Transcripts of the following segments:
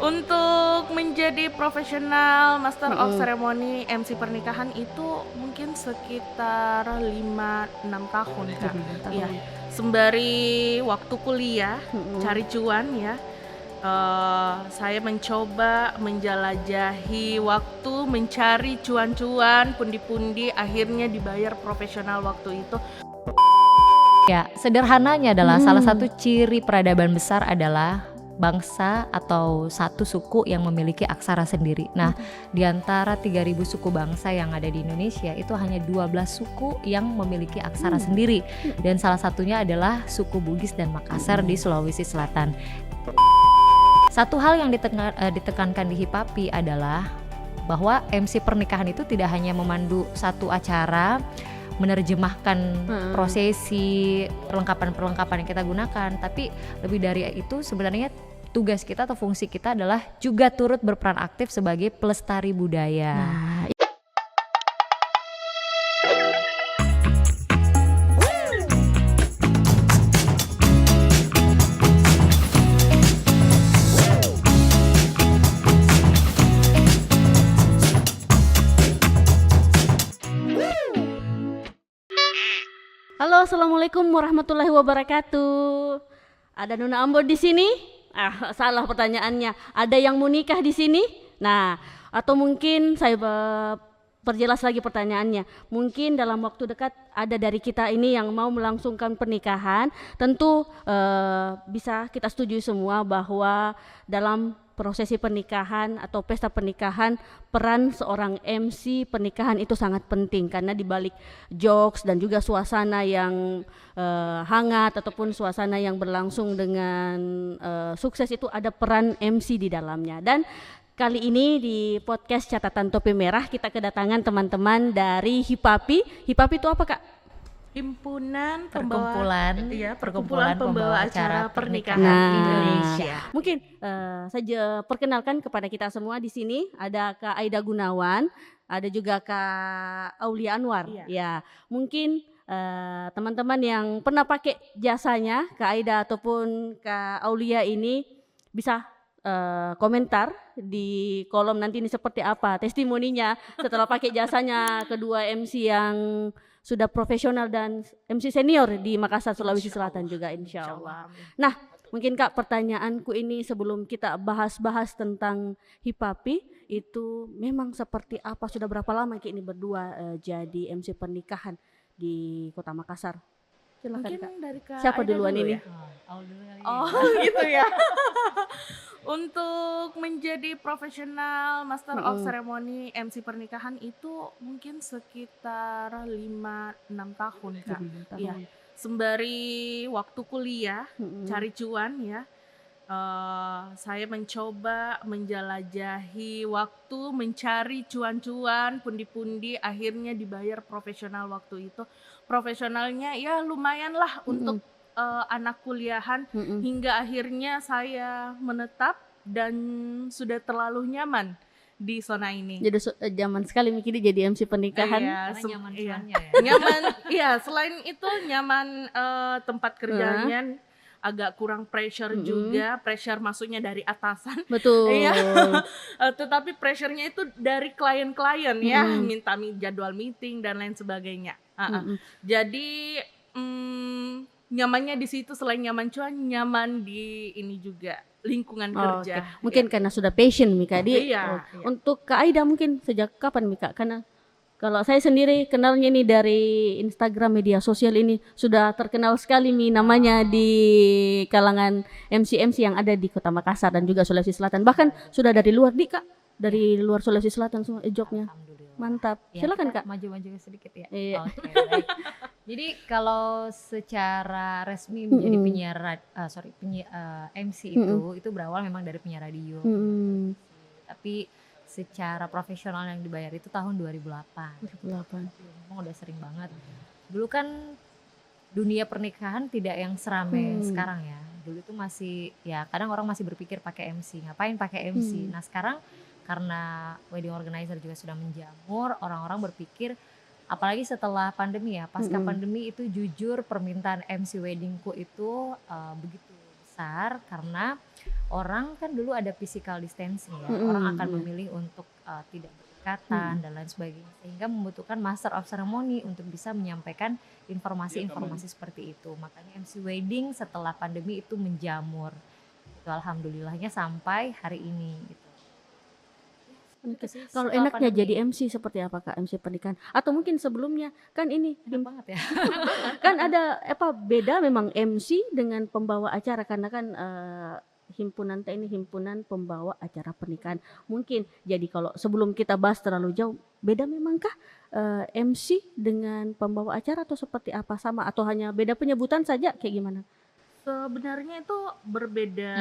Untuk menjadi profesional Master of Mhm. Ceremony MC pernikahan itu mungkin sekitar 5-6 tahun, Kak. 5 Iya, tahun. sembari waktu kuliah Mhm. cari cuan ya. Saya mencoba menjelajahi waktu, mencari cuan-cuan, pundi-pundi, akhirnya dibayar profesional waktu itu. Ya, sederhananya adalah salah Mhm. satu ciri peradaban besar adalah bangsa atau satu suku yang memiliki aksara sendiri. Nah, di antara 3.000 suku bangsa yang ada di Indonesia itu hanya 12 suku yang memiliki aksara sendiri, dan salah satunya adalah suku Bugis dan Makassar di Sulawesi Selatan. Satu hal yang ditekankan di Hipapi adalah bahwa MC pernikahan itu tidak hanya memandu satu acara, menerjemahkan prosesi, perlengkapan-perlengkapan yang kita gunakan, tapi lebih dari itu sebenarnya tugas kita atau fungsi kita adalah juga turut berperan aktif sebagai pelestari budaya. Nah, halo, assalamualaikum warahmatullahi wabarakatuh. Ada Nona Ambon di sini? Salah pertanyaannya. Ada yang mau nikah di sini? Nah, atau mungkin saya perjelas lagi pertanyaannya. Mungkin dalam waktu dekat ada dari kita ini yang mau melangsungkan pernikahan. Tentu bisa kita setuju semua bahwa dalam prosesi pernikahan atau pesta pernikahan, peran seorang MC pernikahan itu sangat penting, karena dibalik jokes dan juga suasana yang hangat ataupun suasana yang berlangsung dengan sukses itu ada peran MC di dalamnya. Dan kali ini di podcast Catatan Topi Merah kita kedatangan teman-teman dari Hipapi. Hipapi itu apa, Kak? Himpunan Perkumpulan pembawa acara pernikahan Nah, Indonesia. Mungkin saja perkenalkan kepada kita semua di sini ada Kak Aida Gunawan, ada juga Kak Aulia Anwar. Iya. Ya, mungkin teman-teman yang pernah pakai jasanya Kak Aida ataupun Kak Aulia ini bisa komentar di kolom nanti ini seperti apa testimoninya setelah pakai jasanya kedua MC yang sudah profesional dan MC senior di Makassar, Sulawesi Selatan juga insya Allah. Nah, mungkin Kak pertanyaanku ini sebelum kita bahas-bahas tentang Hipapi itu memang seperti apa, sudah berapa lama Kak ini berdua jadi MC pernikahan di Kota Makassar? Silakan Mungkin Kak. dari Kak Siapa Aida duluan dulu ini? ya? Oh, gitu ya. Untuk menjadi profesional Master of Ceremony MC pernikahan itu mungkin sekitar 5-6 tahun, Kak. 5 tahun. Iya, sembari waktu kuliah cari cuan ya. Saya mencoba menjelajahi waktu, mencari cuan-cuan, pundi-pundi, akhirnya dibayar profesional waktu itu. Profesionalnya ya lumayan lah untuk anak kuliahan, hingga akhirnya saya menetap dan sudah terlalu nyaman di zona ini. Jadi zaman sekali mikir jadi MC pernikahan. Iya, Karena nyaman iya. cuannya ya. Nyaman, iya. Selain itu nyaman tempat kerjanya, agak kurang pressure juga. Pressure maksudnya dari atasan. Betul. Iya. Tetapi pressure-nya itu dari klien-klien ya, minta jadwal meeting dan lain sebagainya. Jadi nyamannya di situ, selain nyaman cuan, nyaman di ini juga lingkungan kerja. Oke. Mungkin karena sudah passion Mika di Iya, iya. Untuk Kak Aida mungkin sejak kapan Mika? Karena kalau saya sendiri kenalnya nih dari Instagram media sosial ini sudah terkenal sekali Mi namanya di kalangan MC-MC yang ada di Kota Makassar dan juga Sulawesi Selatan. Bahkan sudah dari luar Kak, dari luar Sulawesi Selatan semua jobnya. Mantap. Ya, Silakan kita Kak. maju-maju sedikit ya. Iya. Oke, baik. Jadi kalau secara resmi menjadi penyiar MC itu berawal memang dari penyiar radio. Tapi secara profesional yang dibayar itu tahun 2008. 2008. Memang udah sering banget. Dulu kan dunia pernikahan tidak yang serame sekarang ya. Dulu itu masih ya kadang orang masih berpikir pakai MC, ngapain pakai MC. Nah, sekarang karena wedding organizer juga sudah menjamur, orang-orang berpikir apalagi setelah pandemi ya, pasca pandemi itu jujur permintaan MC weddingku itu begitu besar karena orang kan dulu ada physical distancing ya, orang akan memilih untuk tidak berdekatan dan lain sebagainya, sehingga membutuhkan master of ceremony untuk bisa menyampaikan informasi-informasi seperti itu. Makanya MC wedding setelah pandemi itu menjamur, itu alhamdulillahnya sampai hari ini gitu. Itu sih, Kalau setelah enaknya pandemi. jadi MC seperti apa Kak, MC pernikahan? Atau mungkin sebelumnya kan ini Enak banget ya. kan ada beda memang MC dengan pembawa acara karena kan himpunan teh ini himpunan pembawa acara pernikahan. Mungkin jadi kalau sebelum kita bahas terlalu jauh, beda memangkah MC dengan pembawa acara atau seperti apa, sama atau hanya beda penyebutan saja kayak gimana? Sebenarnya itu berbeda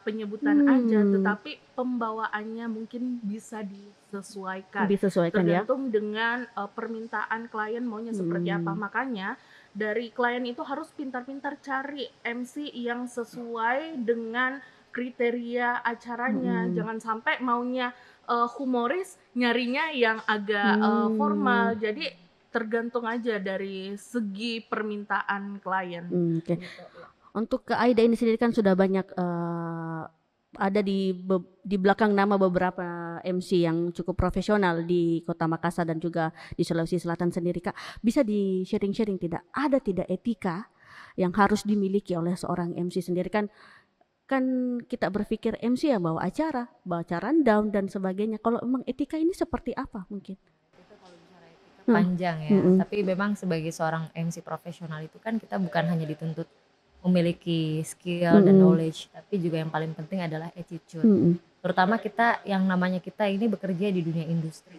penyebutan aja, tetapi pembawaannya mungkin bisa disesuaikan. Disesuaikan ya. Tergantung dengan permintaan klien maunya seperti apa. Makanya dari klien itu harus pintar-pintar cari MC yang sesuai dengan kriteria acaranya. Jangan sampai maunya humoris, nyarinya yang agak formal. Jadi tergantung aja dari segi permintaan klien. Oke. Untuk ke Aida ini sendiri kan sudah banyak ada di belakang nama beberapa MC yang cukup profesional di Kota Makassar dan juga di Sulawesi Selatan sendiri Kak. Bisa di sharing-sharing tidak? Ada tidak etika yang harus dimiliki oleh seorang MC sendiri kan kita berpikir MC ya bawa acara rundown dan sebagainya. Kalau memang etika ini seperti apa mungkin? Itu kalau bicara etika panjang ya, tapi memang sebagai seorang MC profesional itu kan kita bukan hanya dituntut memiliki skill dan knowledge, tapi juga yang paling penting adalah attitude. Terutama kita yang namanya kita ini bekerja di dunia industri.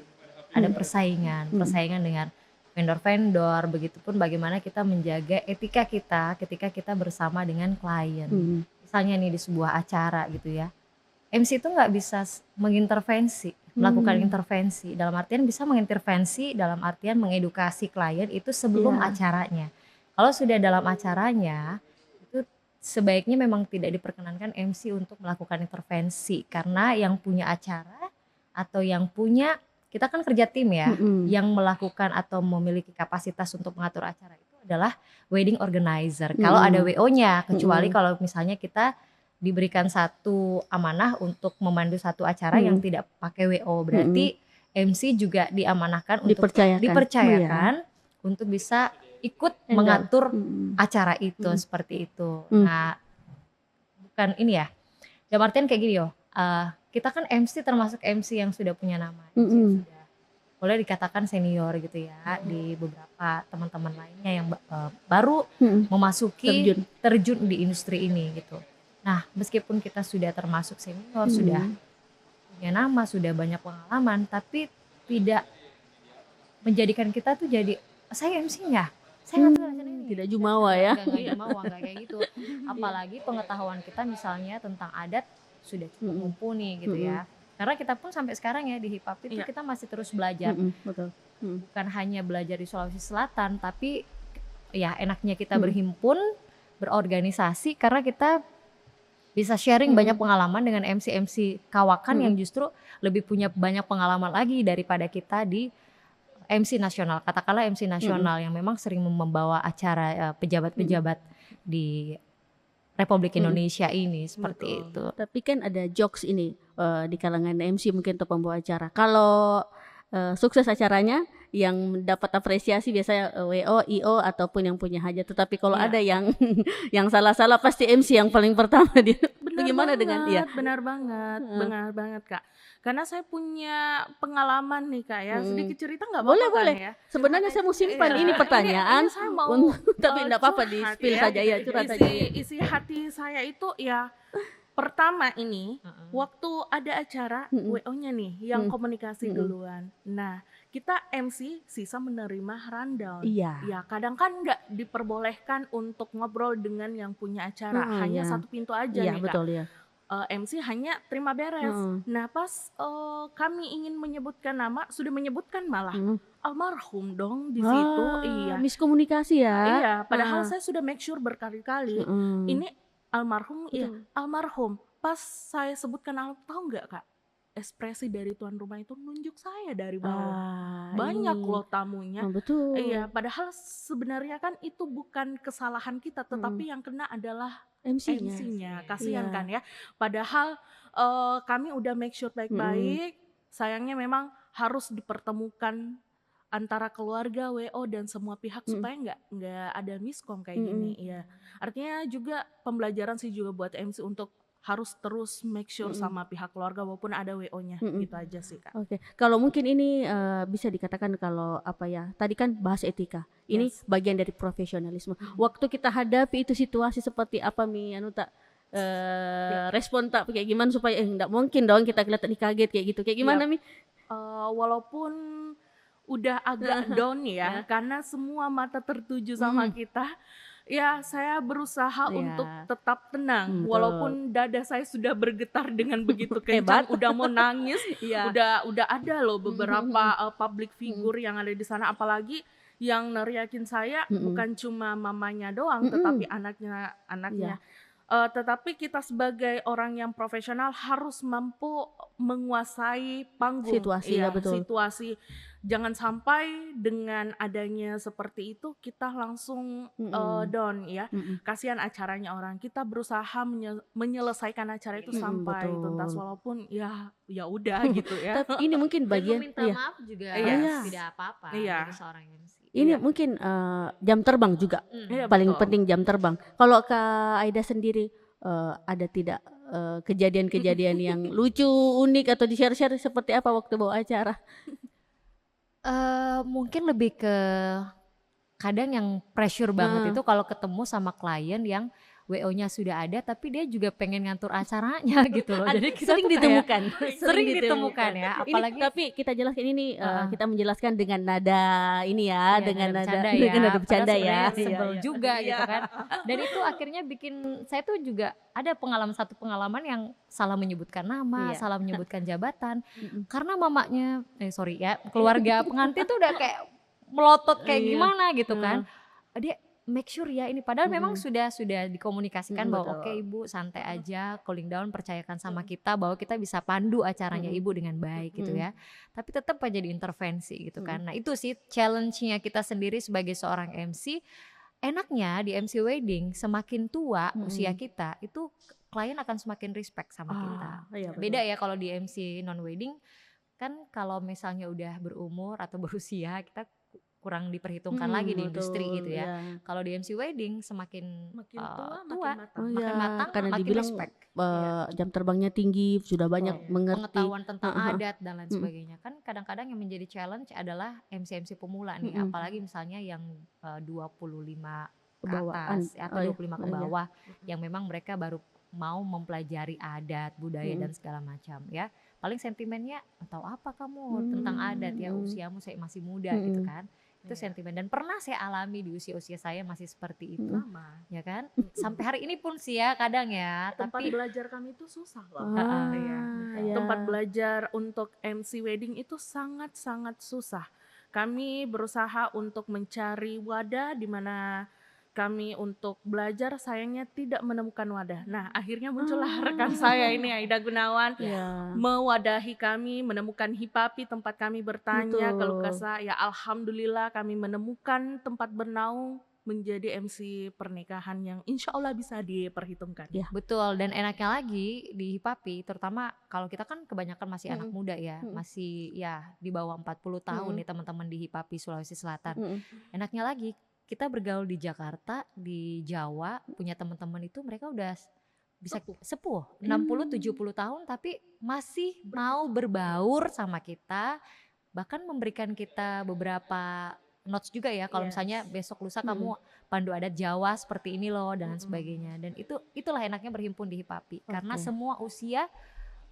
Ada persaingan dengan vendor-vendor, begitupun bagaimana kita menjaga etika kita ketika kita bersama dengan klien. Misalnya nih di sebuah acara gitu ya, MC itu nggak bisa mengintervensi, melakukan intervensi. Dalam artian bisa mengintervensi, dalam artian mengedukasi klien itu sebelum acaranya. Kalau sudah dalam acaranya, sebaiknya memang tidak diperkenankan MC untuk melakukan intervensi, karena yang punya acara atau yang punya, kita kan kerja tim ya, yang melakukan atau memiliki kapasitas untuk mengatur acara itu adalah wedding organizer. Kalau ada WO-nya, kecuali kalau misalnya kita diberikan satu amanah untuk memandu satu acara yang tidak pakai WO, berarti MC juga diamanahkan untuk dipercayakan untuk bisa ikut mengatur acara itu seperti itu. Nah, bukan ini ya. Dalam artian kayak gini kita kan MC termasuk MC yang sudah punya nama, MC yang sudah boleh dikatakan senior gitu ya di beberapa teman-teman lainnya yang baru memasuki terjun di industri ini gitu. Nah, meskipun kita sudah termasuk senior, sudah punya nama, sudah banyak pengalaman, tapi tidak menjadikan kita tuh jadi saya MC-nya. Saya nggak tahu acara ini. Tidak jumawa ya. Nggak jumawa, nggak kayak gitu. Apalagi pengetahuan kita misalnya tentang adat sudah cukup mumpuni gitu ya. Karena kita pun sampai sekarang ya di hip hop itu kita masih terus belajar. Betul. Bukan hanya belajar di Sulawesi Selatan, tapi ya enaknya kita berhimpun, berorganisasi karena kita bisa sharing banyak pengalaman dengan MC-MC kawakan yang justru lebih punya banyak pengalaman lagi daripada kita di MC nasional, katakanlah MC nasional yang memang sering membawa acara pejabat-pejabat di Republik Indonesia ini seperti itu. Tapi kan ada jokes ini di kalangan MC mungkin untuk pembawa acara. Kalau sukses acaranya yang dapat apresiasi biasanya WO, IO ataupun yang punya hajat. Tetapi kalau ada yang yang salah-salah pasti MC yang paling pertama dia. Bagaimana dengan dia? Benar banget Kak. Karena saya punya pengalaman nih Kak ya, sedikit cerita nggak apa-apa Boleh. ya? Sebenarnya saya mau simpan ini pertanyaan, ini saya mau tapi enggak apa-apa di curhat spill saja ya, curhat saja ya. Isi hati saya itu ya, pertama ini waktu ada acara WO-nya nih yang komunikasi duluan. Nah, kita MC sisa menerima rundown. Iya. Ya kadang kan nggak diperbolehkan untuk ngobrol dengan yang punya acara, hanya satu pintu aja nih Kak. Betul ya. MC hanya terima beres. Nah pas kami ingin menyebutkan nama, sudah menyebutkan malah almarhum dong di situ. Iya. Miskomunikasi ya. Iya. Padahal saya sudah make sure berkali-kali. Ini almarhum, iya almarhum. Pas saya sebutkan tahu nggak Kak? ekspresi dari tuan rumah itu nunjuk saya dari bawah. Ah, Banyak ini. loh tamunya. Betul. Iya, padahal sebenarnya kan itu bukan kesalahan kita, tetapi yang kena adalah MC-nya. MC-nya. Kasihan Iya. kan ya. Padahal kami udah make sure baik-baik. Sayangnya memang harus dipertemukan antara keluarga, WO dan semua pihak supaya nggak ada miskom kayak gini. Iya. Artinya juga pembelajaran sih juga buat MC untuk harus terus make sure sama pihak keluarga walaupun ada WO-nya. Gitu aja sih, Kak. Oke, kalau mungkin ini bisa dikatakan kalau apa ya, tadi kan bahas etika, ini bagian dari profesionalisme. Waktu kita hadapi itu situasi seperti apa Mi, anu tak respon tak kayak gimana supaya enggak mungkin dong kita kelihatan kaget kayak gitu, kayak gimana Mi? Walaupun udah agak down ya, karena semua mata tertuju sama kita. Ya, saya berusaha untuk tetap tenang, walaupun dada saya sudah bergetar dengan begitu kencang, udah mau nangis. Udah ada loh beberapa public figure yang ada di sana, apalagi yang neriakin saya bukan cuma mamanya doang, tetapi anaknya. Tetapi kita sebagai orang yang profesional harus mampu menguasai panggung, Situasi, ya, betul. situasi. Jangan sampai dengan adanya seperti itu kita langsung down ya. Kasihan acaranya orang. Kita berusaha menyelesaikan acara itu sampai tuntas, walaupun ya udah gitu ya. Tapi ini mungkin bagian meminta maaf juga tidak apa-apa dari seorang MC. Ini mungkin jam terbang juga paling penting, jam terbang. Kalau Kak Aida sendiri ada tidak kejadian-kejadian yang lucu, unik atau di-share-share seperti apa waktu bawa acara? Mungkin lebih ke kadang yang pressure banget itu kalau ketemu sama klien yang WO-nya sudah ada tapi dia juga pengen ngatur acaranya gitu loh. Jadi kita sering tuh ditemukan, sering ditemukan ya, apalagi ini, tapi kita jelaskan ini kita menjelaskan dengan nada ini ya, dengan nada bercanda ya. Sebel juga gitu kan. Dan itu akhirnya bikin saya tuh juga ada satu pengalaman yang salah menyebutkan nama, salah menyebutkan jabatan. Karena mamanya keluarga pengantin tuh udah kayak melotot kayak gimana gitu kan. Dia make sure ya ini, padahal memang sudah dikomunikasikan bahwa oke ibu santai aja, cooling down, percayakan sama kita bahwa kita bisa pandu acaranya ibu dengan baik gitu ya. Tapi tetap aja diintervensi gitu kan. Nah itu sih challenge-nya kita sendiri sebagai seorang MC. Enaknya di MC wedding semakin tua usia kita itu klien akan semakin respect sama kita. Beda ya kalau di MC non wedding kan, kalau misalnya udah berumur atau berusia kita kurang diperhitungkan lagi di industri gitu ya. Kalau di MC wedding semakin tua, makin matang, karena makin dibilang respect. Jam terbangnya tinggi, sudah banyak mengerti Pengetahuan tentang adat dan lain sebagainya. Kan kadang-kadang yang menjadi challenge adalah MC-MC pemula nih, apalagi misalnya yang 25 ke atas atau 25 ke bawah, yang memang mereka baru mau mempelajari adat, budaya dan segala macam ya. Paling sentimennya atau apa kamu tentang adat ya, usiamu saya masih muda gitu kan. Itu sentimen, dan pernah saya alami di usia-usia saya masih seperti itu. Ya kan? Sampai hari ini pun sih ya kadang ya. Tempat tapi belajar kami itu susah loh. Tempat belajar untuk MC wedding itu sangat-sangat susah. Kami berusaha untuk mencari wadah di mana kami untuk belajar, sayangnya tidak menemukan wadah. Nah akhirnya muncullah rekan saya ini Aida Gunawan mewadahi kami, menemukan HIPAPI tempat kami bertanya keluh kesah. Ya alhamdulillah kami menemukan tempat bernaung menjadi MC pernikahan yang insya Allah bisa diperhitungkan. Betul, dan enaknya lagi di HIPAPI, terutama kalau kita kan kebanyakan masih anak muda ya, masih ya di bawah 40 tahun nih teman-teman di HIPAPI Sulawesi Selatan. Enaknya lagi kita bergaul di Jakarta, di Jawa, punya teman-teman itu mereka udah bisa sepuh 60-70 tahun tapi masih mau berbaur sama kita, bahkan memberikan kita beberapa notes juga ya, kalau misalnya besok lusa kamu pandu adat Jawa seperti ini loh dan sebagainya. Dan itulah enaknya berhimpun di HIPAPI karena semua usia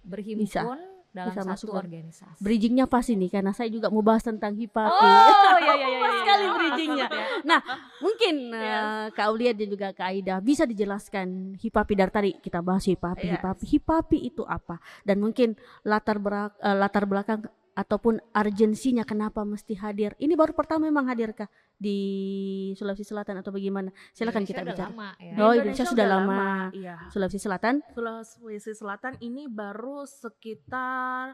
berhimpun dalam satu organisasi. Bridgingnya pas ini karena saya juga mau bahas tentang HIPAPI. Pas sekali bridgingnya. Nah mungkin Kak Aulia dan juga Kak Aida bisa dijelaskan HIPAPI dari tadi kita bahas HIPAPI. HIPAPI itu apa? Dan mungkin latar belakang ataupun urgensinya kenapa mesti hadir? Ini baru pertama memang hadir kah di Sulawesi Selatan atau bagaimana? Silakan Indonesia kita udah bicara. lama ya. Oh, Indonesia sudah lama. Iya. Sulawesi Selatan Sulawesi Selatan ini baru sekitar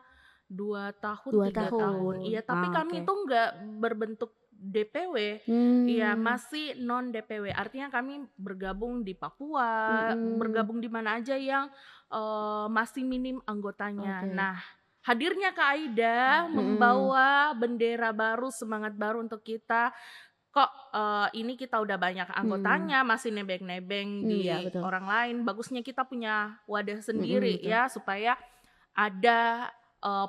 2 tahun, 2 3 tahun. tahun. Iya, tapi kami itu nggak berbentuk DPW. Iya, masih non DPW. Artinya kami bergabung di Papua, bergabung di mana aja yang masih minim anggotanya. Oke. Nah, hadirnya Kak Aida membawa bendera baru, semangat baru untuk kita. Kok ini kita udah banyak anggotanya, masih nebeng-nebeng di Iya, betul. orang lain. Bagusnya kita punya wadah sendiri betul. ya, supaya ada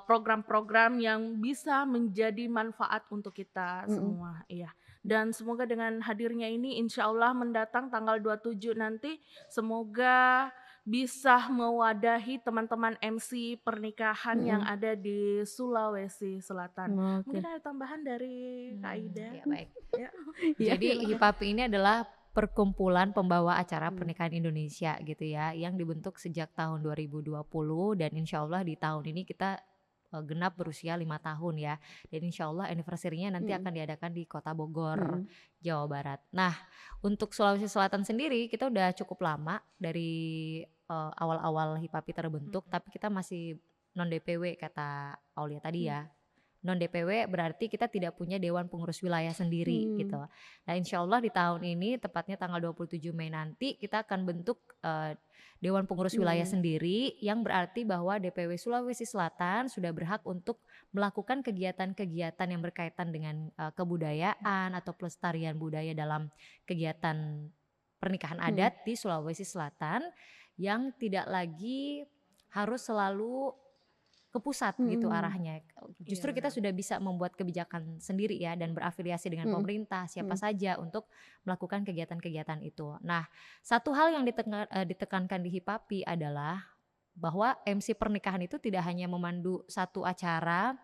program-program yang bisa menjadi manfaat untuk kita semua. Iya. Dan semoga dengan hadirnya ini insya Allah mendatang tanggal 27 nanti, semoga bisa mewadahi teman-teman MC pernikahan yang ada di Sulawesi Selatan. Oke. Mungkin ada tambahan dari Kak Aida? Ya, baik. Ya. Jadi HIPAPI ini adalah perkumpulan pembawa acara pernikahan Indonesia gitu ya, yang dibentuk sejak tahun 2020 dan insya Allah di tahun ini kita genap berusia 5 tahun ya, dan insya Allah anniversary-nya nanti akan diadakan di Kota Bogor, Jawa Barat. Nah, untuk Sulawesi Selatan sendiri kita udah cukup lama dari awal-awal HIPAPI terbentuk, tapi kita masih non DPW kata Aulia tadi ya. Non DPW berarti kita tidak punya Dewan Pengurus Wilayah sendiri gitu. Nah, insya Allah di tahun ini tepatnya tanggal 27 Mei nanti kita akan bentuk Dewan Pengurus Wilayah sendiri, yang berarti bahwa DPW Sulawesi Selatan sudah berhak untuk melakukan kegiatan-kegiatan yang berkaitan dengan kebudayaan atau pelestarian budaya dalam kegiatan pernikahan adat di Sulawesi Selatan, yang tidak lagi harus selalu ke pusat gitu arahnya. Justru kita sudah bisa membuat kebijakan sendiri ya, dan berafiliasi dengan pemerintah siapa saja untuk melakukan kegiatan-kegiatan itu. Nah, satu hal yang ditekankan di HIPAPI adalah bahwa MC pernikahan itu tidak hanya memandu satu acara,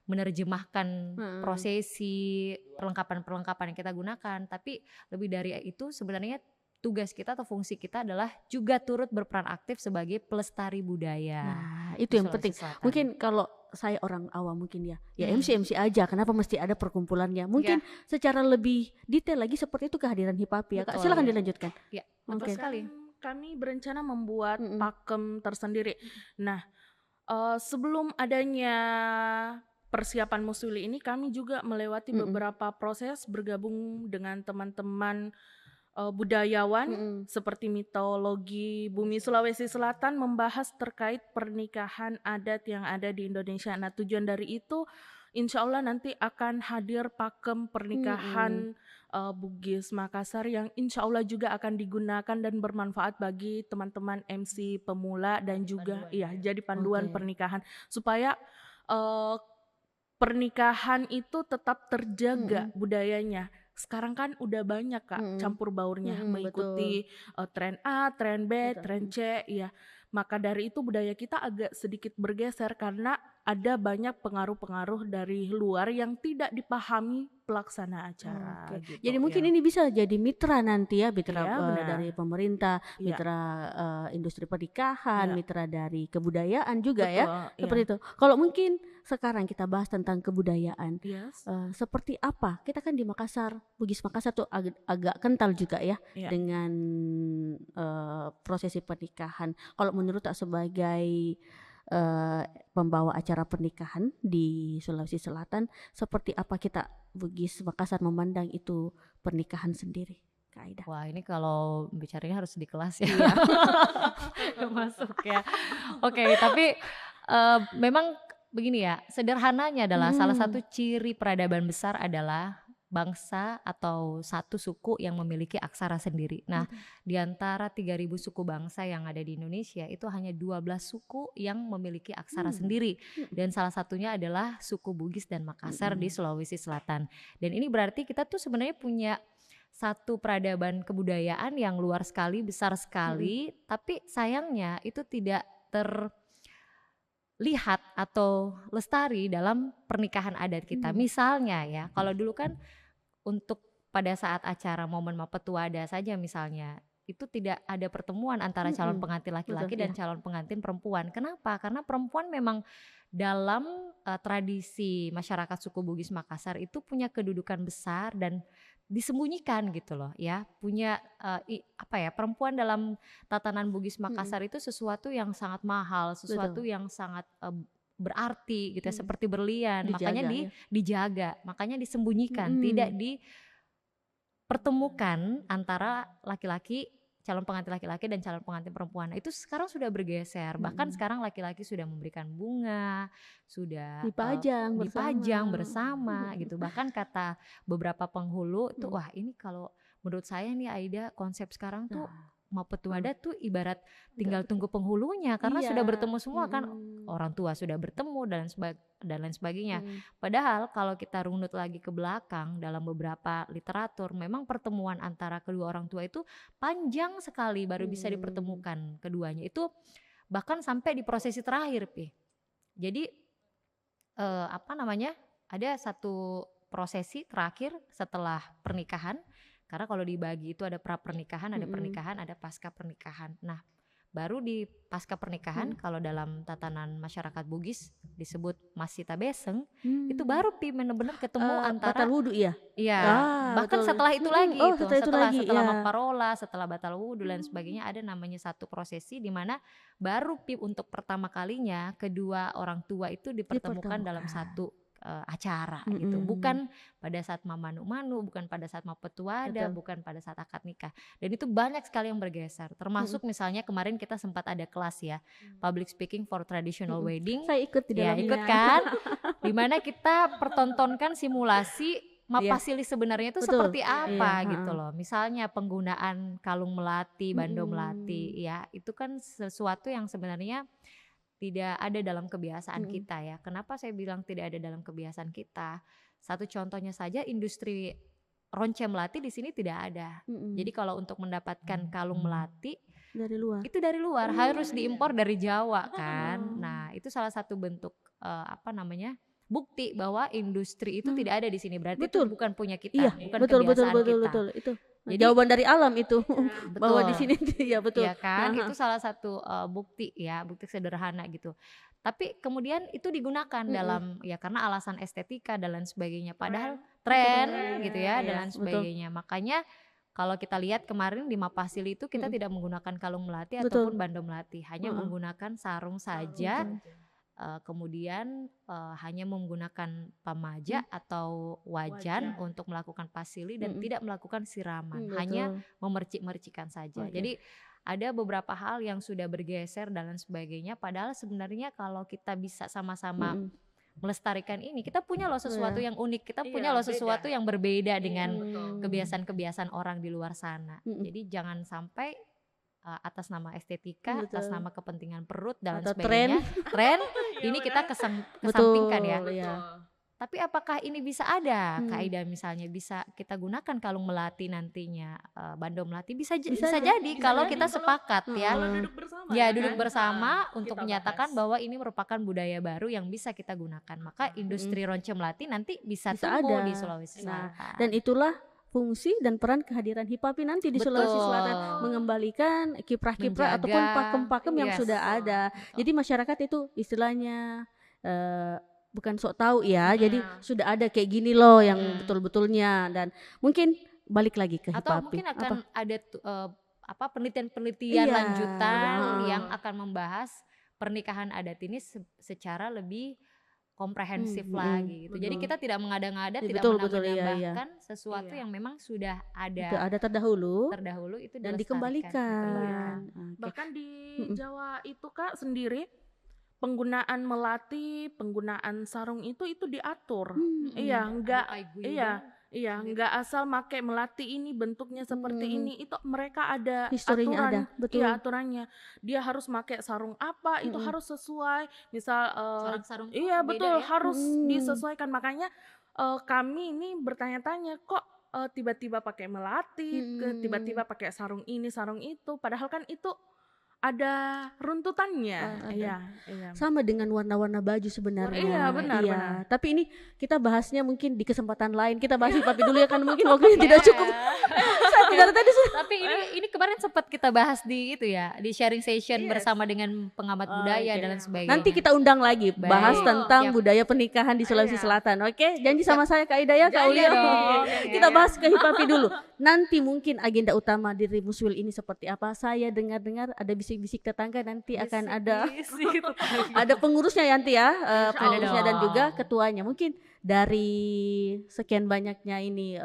menerjemahkan prosesi, perlengkapan-perlengkapan yang kita gunakan, tapi lebih dari itu sebenarnya tugas kita atau fungsi kita adalah juga turut berperan aktif sebagai pelestari budaya. Nah, itu yang penting. Mungkin kalau saya orang awam mungkin ya MC aja, kenapa mesti ada perkumpulannya? Mungkin secara lebih detail lagi seperti itu kehadiran HIPAPI ya. Kak, silakan dilanjutkan. Ya, betul sekali. Kami berencana membuat pakem tersendiri. Nah, sebelum adanya persiapan Muswili ini, kami juga melewati beberapa proses bergabung dengan teman-teman budayawan seperti mitologi Bumi Sulawesi Selatan, membahas terkait pernikahan adat yang ada di Indonesia. Nah, tujuan dari itu insya Allah nanti akan hadir pakem pernikahan Bugis Makassar, yang insya Allah juga akan digunakan dan bermanfaat bagi teman-teman MC pemula dan juga jadi panduan pernikahan, supaya pernikahan itu tetap terjaga budayanya. Sekarang kan udah banyak Kak campur baurnya, mengikuti tren A, tren B, tren C, ya. Maka dari itu budaya kita agak sedikit bergeser karena ada banyak pengaruh-pengaruh dari luar yang tidak dipahami pelaksana acara. Gitu, jadi mungkin ini bisa jadi mitra nanti ya, mitra benar. dari pemerintah, mitra industri pernikahan, mitra dari kebudayaan juga. Betul, ya. Seperti itu. Kalau mungkin sekarang kita bahas tentang kebudayaan, seperti apa? Kita kan di Makassar, Bugis Makassar tuh agak kental juga ya dengan prosesi pernikahan. Kalau menurut tak sebagai pembawa acara pernikahan di Sulawesi Selatan, seperti apa kita Bugis Makassar memandang itu pernikahan sendiri, Kak Aida? Wah, ini kalau bicaranya harus di kelas ya. Masuk ya. Oke, tapi memang begini ya, sederhananya adalah salah satu ciri peradaban besar adalah bangsa atau satu suku yang memiliki aksara sendiri. Nah, di antara 3.000 suku bangsa yang ada di Indonesia itu hanya 12 suku yang memiliki aksara sendiri, dan salah satunya adalah suku Bugis dan Makassar di Sulawesi Selatan. Dan ini berarti kita tuh sebenarnya punya satu peradaban kebudayaan yang luar sekali, besar sekali, tapi sayangnya itu tidak terlihat atau lestari dalam pernikahan adat kita. Misalnya ya, kalau dulu kan untuk pada saat acara momen Mapetuada saja misalnya, itu tidak ada pertemuan antara calon pengantin laki-laki dan calon pengantin perempuan. Kenapa? Karena perempuan memang dalam tradisi masyarakat suku Bugis Makassar itu punya kedudukan besar dan disembunyikan gitu loh ya. Punya perempuan dalam tatanan Bugis Makassar itu sesuatu yang sangat mahal, sesuatu yang sangat berarti gitu ya, seperti berlian. Makanya dijaga, makanya disembunyikan, tidak pertemukan antara laki-laki, calon pengantin laki-laki dan calon pengantin perempuan. Nah, itu sekarang sudah bergeser. Bahkan sekarang laki-laki sudah memberikan bunga, sudah dipajang bersama gitu. Bahkan kata beberapa penghulu tuh, wah ini kalau menurut saya nih Aida, konsep sekarang tuh mau petua adat tuh ibarat tinggal tunggu penghulunya karena sudah bertemu semua kan, orang tua sudah bertemu dan lain sebagainya. Padahal kalau kita runut lagi ke belakang dalam beberapa literatur, memang pertemuan antara kedua orang tua itu panjang sekali baru bisa dipertemukan keduanya. Itu bahkan sampai di prosesi terakhir, Pi. Jadi ada satu prosesi terakhir setelah pernikahan. Karena kalau dibagi itu ada pra pernikahan, ada pernikahan, ada pasca pernikahan. Nah, baru di pasca pernikahan kalau dalam tatanan masyarakat Bugis disebut Masita Beseng, itu baru benar-benar ketemu antara batal wudu ya. Iya, bahkan betul. setelah itu lagi setelah ya. Maparola, setelah batal wudu dan sebagainya, ada namanya satu prosesi di mana baru untuk pertama kalinya kedua orang tua itu dipertemukan dalam satu acara gitu, bukan pada saat mamanu-manu, bukan pada saat mapetuada, bukan pada saat akad nikah. Dan itu banyak sekali yang bergeser, termasuk misalnya kemarin kita sempat ada kelas ya, public speaking for traditional wedding. Saya ikut di dalamnya. Ya ikut kan, dimana kita pertontonkan simulasi Mapasili sebenarnya itu seperti apa gitu loh. Misalnya penggunaan kalung melati, bando melati, ya itu kan sesuatu yang sebenarnya tidak ada dalam kebiasaan kita ya. Kenapa saya bilang tidak ada dalam kebiasaan kita? Satu contohnya saja, industri ronce melati di sini tidak ada. Jadi kalau untuk mendapatkan kalung melati dari luar, itu dari luar, harus diimpor dari Jawa kan. Nah itu salah satu bentuk bukti bahwa industri itu tidak ada di sini. Berarti itu bukan punya kita, bukan kebiasaan kita. Betul. Itu jadi, jawaban dari alam itu bahwa di sini ya betul. Ya kan, itu salah satu bukti sederhana gitu. Tapi kemudian itu digunakan dalam ya karena alasan estetika dan lain sebagainya. Padahal tren gitu ya dan lain sebagainya. Makanya kalau kita lihat kemarin di Mapasili itu kita tidak menggunakan kalung melati ataupun bando melati, hanya menggunakan sarung saja. Kemudian hanya menggunakan pamaja atau wajan untuk melakukan pasili dan tidak melakukan siraman, hanya memercik-mercikan saja. Jadi ada beberapa hal yang sudah bergeser dan lain sebagainya, padahal sebenarnya kalau kita bisa sama-sama melestarikan ini, kita punya loh sesuatu yang unik, kita punya loh sesuatu yang berbeda dengan kebiasaan-kebiasaan orang di luar sana. Jadi jangan sampai atas nama estetika, atas nama kepentingan perut dan sebagainya, tren ini kita kesampingkan ya. Tapi apakah ini bisa ada kaidah misalnya bisa kita gunakan kalung melati nantinya, bando melati bisa jadi kalau kita sepakat ya. Duduk bersama untuk menyatakan bahwa ini merupakan budaya baru yang bisa kita gunakan. Maka industri ronce melati nanti bisa tumbuh di Sulawesi Selatan. Dan itulah fungsi dan peran kehadiran HIPAPI nanti di Sulawesi Selatan, mengembalikan kiprah-kiprah ataupun pakem-pakem yang sudah ada. Jadi masyarakat itu istilahnya bukan sok tahu ya, jadi sudah ada kayak gini loh yang betul-betulnya. Dan mungkin balik lagi ke HIPAPI. Atau mungkin akan ada penelitian lanjutan yang akan membahas pernikahan adat ini secara lebih komprehensif lagi gitu. Jadi kita tidak mengada-ngada, tidak menambahkan sesuatu yang memang sudah ada terdahulu itu dan dikembalikan. Bahkan di Jawa itu Kak sendiri penggunaan melati, penggunaan sarung itu diatur. Enggak asal pakai melati ini bentuknya seperti ini. Itu mereka ada historinya, aturan. Aturannya. Dia harus pakai sarung apa, itu harus sesuai. Misal sarung harus disesuaikan. Makanya kami ini bertanya-tanya kok tiba-tiba pakai melati, tiba-tiba pakai sarung ini, sarung itu. Padahal kan itu ada runtutannya. Sama dengan warna-warna baju sebenarnya. Iya, benar. Tapi ini kita bahasnya mungkin di kesempatan lain. Kita bahas HIPAPI dulu ya kan, mungkin waktunya tidak cukup. dari tadi sudah. Tapi ini kemarin sempat kita bahas di itu ya, di sharing session Yes. bersama dengan pengamat budaya Oke. dan lain sebagainya. Nanti kita undang lagi bahas Baik. tentang Siap. budaya pernikahan di Sulawesi Iya. Selatan. Oke, janji sama saya Kak Ida ya, Kak Janji Ulia. dong. Kita bahas ke Hipapi dulu. Nanti mungkin agenda utama di Rimuswil ini seperti apa? Saya dengar-dengar ada bisik-bisik tetangga nanti akan ada ada pengurusnya ya nanti ya, pengurusnya dan dong. juga ketuanya. Mungkin dari sekian banyaknya ini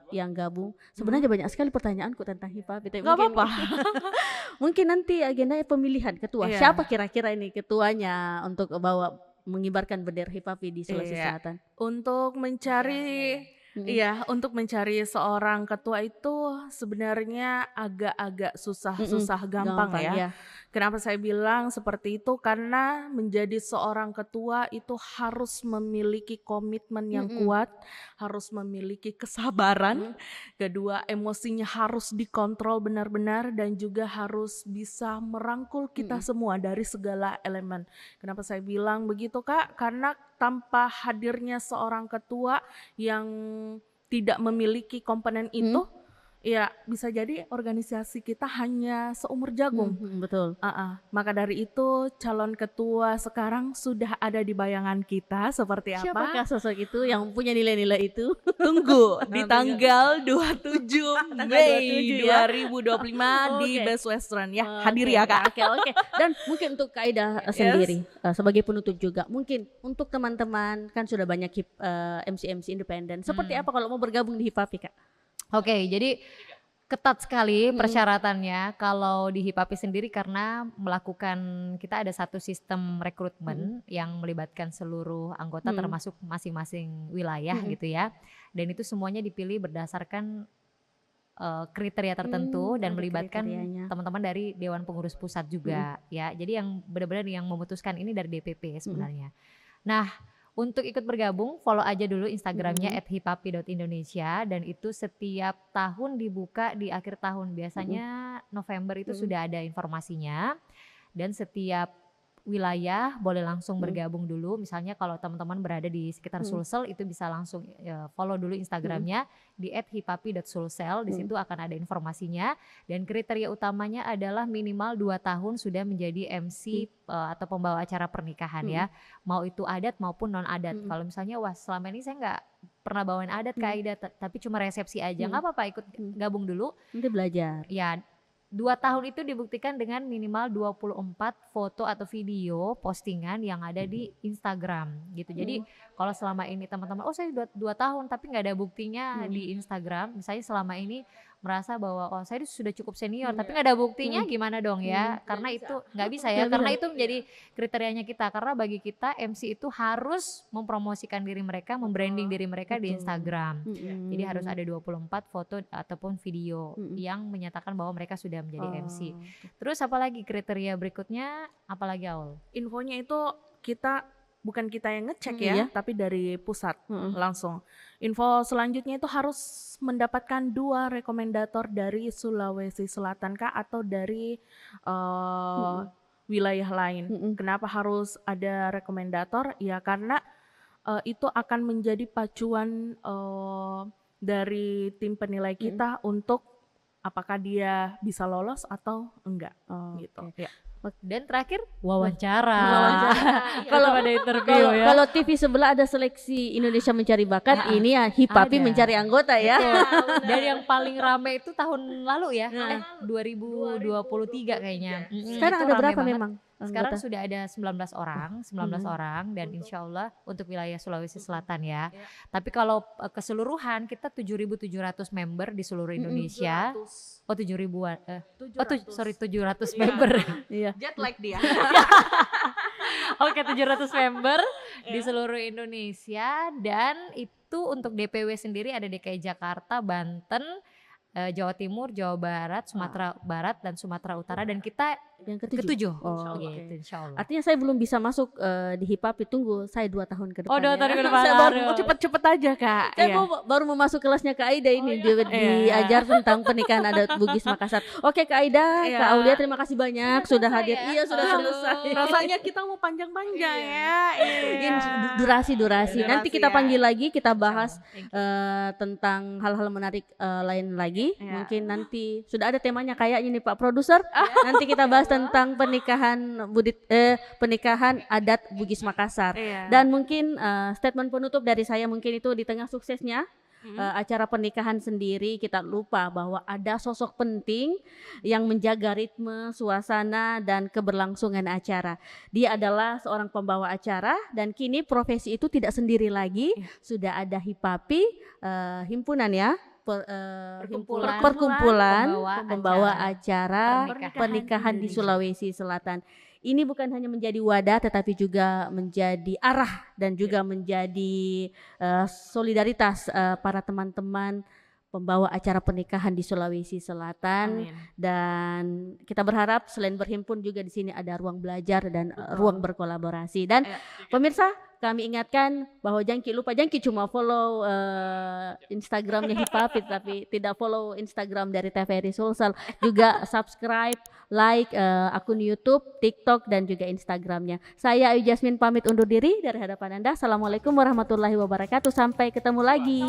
yang gabung, sebenarnya banyak sekali pertanyaanku tentang Hipapi. Tapi Nggak mungkin- apa-apa. Mungkin nanti agendanya pemilihan ketua. Iya. Siapa kira-kira ini ketuanya untuk bawa mengibarkan bendera Hipapi di Sulawesi Iya. Selatan? Untuk mencari untuk mencari seorang ketua itu sebenarnya agak-agak susah gampang ya. Kenapa saya bilang seperti itu? Karena menjadi seorang ketua itu harus memiliki komitmen yang kuat, harus memiliki kesabaran. Kedua, emosinya harus dikontrol benar-benar dan juga harus bisa merangkul kita semua dari segala elemen. Kenapa saya bilang begitu, Kak? Karena tanpa hadirnya seorang ketua yang tidak memiliki komponen itu, ya bisa jadi organisasi kita hanya seumur jagung. Betul. Maka dari itu calon ketua sekarang sudah ada di bayangan kita seperti apa? Siapakah sosok itu yang punya nilai-nilai itu? Tunggu di tanggal 27 Mei 27 ya. 2025 di Oke. Best Western ya. Hadir ya, Kak. Oke. Dan mungkin untuk Kak Ida sendiri sebagai penutup juga, mungkin untuk teman-teman kan sudah banyak MC-MC independen. Seperti apa kalau mau bergabung di Hipapi, Kak? Oke, jadi ketat sekali persyaratannya kalau di Hipapi sendiri karena kita ada satu sistem rekrutmen yang melibatkan seluruh anggota termasuk masing-masing wilayah gitu ya. Dan itu semuanya dipilih berdasarkan kriteria tertentu dan ada melibatkan kriterianya. teman-teman dari Dewan Pengurus Pusat juga ya. Jadi yang benar-benar yang memutuskan ini dari DPP sebenarnya. Nah, untuk ikut bergabung, follow aja dulu Instagramnya @hipapi.indonesia dan itu setiap tahun dibuka di akhir tahun. Biasanya November itu sudah ada informasinya dan setiap wilayah boleh langsung bergabung dulu. Misalnya kalau teman-teman berada di sekitar Sulsel itu bisa langsung follow dulu Instagramnya di @hipapi.sulsel. Di situ akan ada informasinya dan kriteria utamanya adalah minimal 2 tahun sudah menjadi MC atau pembawa acara pernikahan ya. Mau itu adat maupun non adat. Kalau misalnya wah selama ini saya nggak pernah bawain adat Kak Aida tapi cuma resepsi aja, nggak apa-apa ikut gabung dulu. Nanti belajar. Ya, 2 tahun itu dibuktikan dengan minimal 24 foto atau video postingan yang ada di Instagram gitu. Jadi kalau selama ini teman-teman, oh saya 2 tahun tapi nggak ada buktinya di Instagram. Misalnya selama ini merasa bahwa oh saya sudah cukup senior tapi nggak ada buktinya, gimana dong ya? Karena itu nggak bisa ya, karena itu menjadi kriterianya kita. Karena bagi kita MC itu harus mempromosikan diri mereka, membranding diri mereka di Instagram. Jadi harus ada 24 foto ataupun video yang menyatakan bahwa mereka sudah menjadi MC. Terus apalagi kriteria berikutnya, apalagi Aul? Infonya itu bukan kita yang ngecek Iya. tapi dari pusat langsung. Info selanjutnya itu harus mendapatkan 2 rekomendator dari Sulawesi Selatan Kak atau dari wilayah lain. Kenapa harus ada rekomendator? Ya karena itu akan menjadi pacuan dari tim penilai kita untuk apakah dia bisa lolos atau enggak gitu. Ya. Dan terakhir wawancara. Kalau pada interview ya. Kalau TV sebelah ada seleksi Indonesia Mencari Bakat, ini ya Hipapi Ada. mencari anggota ya. Dan yang paling rame itu tahun lalu ya, 2023 kayaknya. Sekarang Itu ada rame berapa banget. memang? Sekarang anggota? sudah ada 19 orang dan insya Allah untuk wilayah Sulawesi Selatan ya. Tapi kalau keseluruhan kita 7.700 member di seluruh Indonesia. Oh 7.000-an. 700 member. Iya. Jet lag dia. Oke 700 member di seluruh Indonesia dan itu untuk DPW sendiri ada DKI Jakarta, Banten, Jawa Timur, Jawa Barat, Sumatera Barat dan Sumatera Utara dan kita Yang ketujuh. Ketujuh. Oh, gitu, oke. insya Allah. Artinya saya belum bisa masuk di HIPAP, tunggu saya 2 tahun ke depan. Oh, 2 tahun ke depan. Saya baru Aduh. Cepet-cepet aja Kak. Saya Iya. baru mau masuk kelasnya Kak Aida ini Iya. diajar tentang pernikahan adat Bugis Makassar. Oke Kak Aida, Iya. Kak Aulia terima kasih banyak sudah hadir. ya? Iya sudah Aduh. selesai. Rasanya kita mau panjang-panjang ya. Mungkin Iya. durasi. Durasi Nanti kita ya. panggil lagi, kita bahas Thank you. tentang hal-hal menarik lain lagi. Iya. Mungkin nanti sudah ada temanya kayaknya nih Pak Produser. Nanti kita bahas tentang pernikahan adat Bugis Makassar. Iya. Dan mungkin statement penutup dari saya mungkin itu di tengah suksesnya acara pernikahan sendiri kita lupa bahwa ada sosok penting yang menjaga ritme, suasana dan keberlangsungan acara. Dia adalah seorang pembawa acara dan kini profesi itu tidak sendiri lagi, sudah ada HIPAPI, himpunan ya. Perkumpulan pembawa acara pernikahan di Sulawesi Selatan. Ini bukan hanya menjadi wadah tetapi juga menjadi arah dan juga menjadi solidaritas para teman-teman pembawa acara pernikahan di Sulawesi Selatan. Amin. Dan kita berharap selain berhimpun juga di sini ada ruang belajar dan ruang berkolaborasi. Dan pemirsa, kami ingatkan bahwa jangan cuma follow Instagramnya HIPAP tapi tidak follow Instagram dari TVRI Sulsel, juga subscribe, like akun YouTube, TikTok dan juga Instagramnya. Saya Ayu Jasmine pamit undur diri dari hadapan Anda. Assalamualaikum warahmatullahi wabarakatuh. Sampai ketemu lagi.